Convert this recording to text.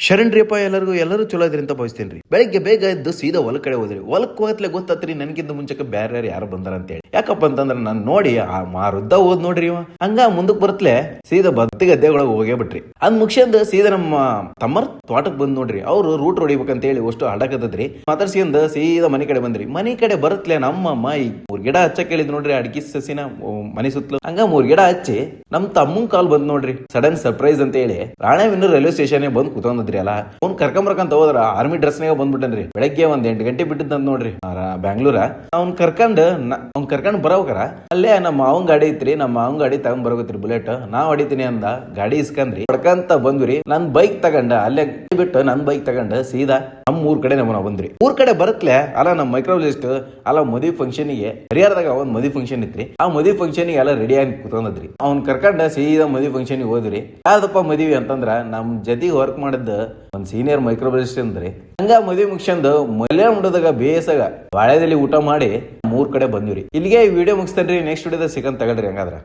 ಶರಣ್ರಿಯಪ್ಪ ಎಲ್ಲರೂ ಚಲೋ ಇದ್ರಿ ಅಂತ ಭಾವಿಸ್ತೇನೆ ರೀ. ಬೆಳಿಗ್ಗೆ ಬೇಗ ಎದ್ದು ಸೀದಾ ಹೊಲ ಕಡೆ ಹೋದ್ರಿ. ಹೊಲಕ್ ಹೋಗತ್ಲೆ ಗೊತ್ತಾತ್ರಿ ನನಗಿಂತ ಮುಂಚೆಕ್ಕೆ ಬೇರೆ ಯಾರು ಬಂದಾರ ಅಂತ ಹೇಳಿ. ಯಾಕಪ್ಪ ಅಂತಂದ್ರ ನಾನು ನೋಡಿ ಆ ಮಾರುದ್ದ ಹೋದ್ ನೋಡ್ರಿ ಇವ ಹಂಗ ಮುಂದಕ್ ಬರತ್ಲೆ ಸೀದಾ ಬತ್ತಿ ಗದ್ದೆಗೊಳಗೆ ಹೋಗೇ ಬಿಟ್ರಿ. ಅದ್ ಮುಗಿಸ್ಯಂದ ಸೀದಾ ನಮ್ಮ ತಮ್ಮರ್ ತೋಟಕ್ ಬಂದ್ ನೋಡ್ರಿ. ಅವ್ರು ರೂಟ್ ಹೊಡಿಬೇಕಂತ ಹೇಳಿ ಅಷ್ಟು ಹಡಕತ್ತದ್ರಿ. ಮಾತಾಡ್ಸ್ಕೊಂಡ್ ಸೀದಾ ಮನೆ ಕಡೆ ಬಂದ್ರಿ. ಮನೆ ಕಡೆ ಬರತ್ಲೆ ನಮ್ಮ ಈ 3 ಗಿಡ ಹಚ್ಚ ಕೇಳಿದ್ ನೋಡ್ರಿ. ಅಡಿಕೆ ಸಸಿನ ಮನೆ ಸುತ್ತಲು ಹಂಗ 3 ಗಿಡ ಹಚ್ಚಿ ನಮ್ ತಮ್ಮನ್ ಕಾಲ್ ಬಂದ್ ನೋಡ್ರಿ. ಸಡನ್ ಸರ್ಪ್ರೈಸ್ ಅಂತ ಹೇಳಿ ರಾಣೆಬೆನ್ನೂರು ರೈಲ್ವೆ ಸ್ಟೇಷನ್ ಬಂದ್ ಕುತ್ಕೊಂಡ್ರಿ. ಅಲ್ಲ ಅವ್ನ್ ಕರ್ಕೊಂಬರ್ಕಂತ ಹೋದ್ರ ಆರ್ಮಿ ಡ್ರೆಸ್ನಾಗ ಬಂದ್ಬಿಟ್ಟನ್ರಿ. ಬೆಳಗ್ಗೆ 8 ಗಂಟೆ ಬಿಟ್ಟಿದ್ದಂತ ನೋಡ್ರಿ ಬ್ಯಾಂಗ್ಳೂರ. ಅವ್ನ್ ಕರ್ಕೊಂಡ್ ಬರೋಕರ ಅಲ್ಲೇ ನಮ್ಮ ಮಾವನ್ ಗಾಡಿ ಐತ್ರಿ. ನಮ್ಮ ಮಾವನ್ ಗಾಡಿ ತಗೊಂಡ್ ಬರೋಗತ್ರಿ ಬುಲೆಟ್. ನಾವ್ ಹೊಡಿತೀನಿ ಅಂದ ಗಾಡಿ ಇಸ್ಕಂದ್ರಿ. ಹೊಡ್ಕಂತ ಬಂದ್ರಿ. ನನ್ ಬೈಕ್ ತಗೊಂಡ ಅಲ್ಲೇ ಬಿಟ್ಟು ನನ್ ಬೈಕ್ ತಗೊಂಡ ಸೀದಾ ನಮ್ಮ ಊರ್ ಕಡೆ ನಾವು ಬಂದ್ರಿ. ಊರ್ ಕಡೆ ಬರತ್ಲೆ ಅಲ್ಲ ನಮ್ಮ ಮೈಕ್ರೋಲಿಸ್ಟ್ ಅಲ್ಲ ಮದುವೆ ಫಂಕ್ಷನ್ ಗೆ ಹರಿಯಾರದಾಗ ಒಂದ್ ಮದುವೆ ಫಂಕ್ಷನ್ ಇತ್ರಿ. ಆ ಮದುವೆ ಫಂಕ್ಷನ್ ಎಲ್ಲ ರೆಡಿ ಆಗಿ ಕುತ್ಕೊಂಡ್ರಿ. ಅವ್ನ್ ಕರ್ಕೊಂಡ ಸೀದಾ ಮದುವೆ ಫಂಕ್ಷನ್ ಹೋದ್ರಿ. ಯಾವ್ದಪ್ಪ ಮದುವೆ ಅಂತಂದ್ರ ನಮ್ ಜೊತೆಗೆ ವರ್ಕ್ ಮಾಡಿದ ಒಂದ್ ಸೀನಿಯರ್ ಮೈಕ್ರೋಲಿಸ್ಟ್ ಅಂದ್ರಿ. ಹಂಗ ಮದುವೆ ಮುಗಿಸ್ಕೊಂಡು ಮಲ್ಯ ಮುಡದಾಗ ಬೇಸಾಗ ಬಾಳೆದಲ್ಲಿ ಊಟ ಮಾಡಿ 3 ಕಡೆ ಬಂದಿವ್ರಿ. ಇಲ್ಲಿಗೆ ಈ ವಿಡಿಯೋ ಮುಗಿಸ್ತೇನ್ರಿ. ನೆಕ್ಸ್ಟ್ ವಿಡಿಯೋದಾಗ ಸಿಗಂತ ತಗಳ್ರಿ ಹಂಗಾದ್ರ.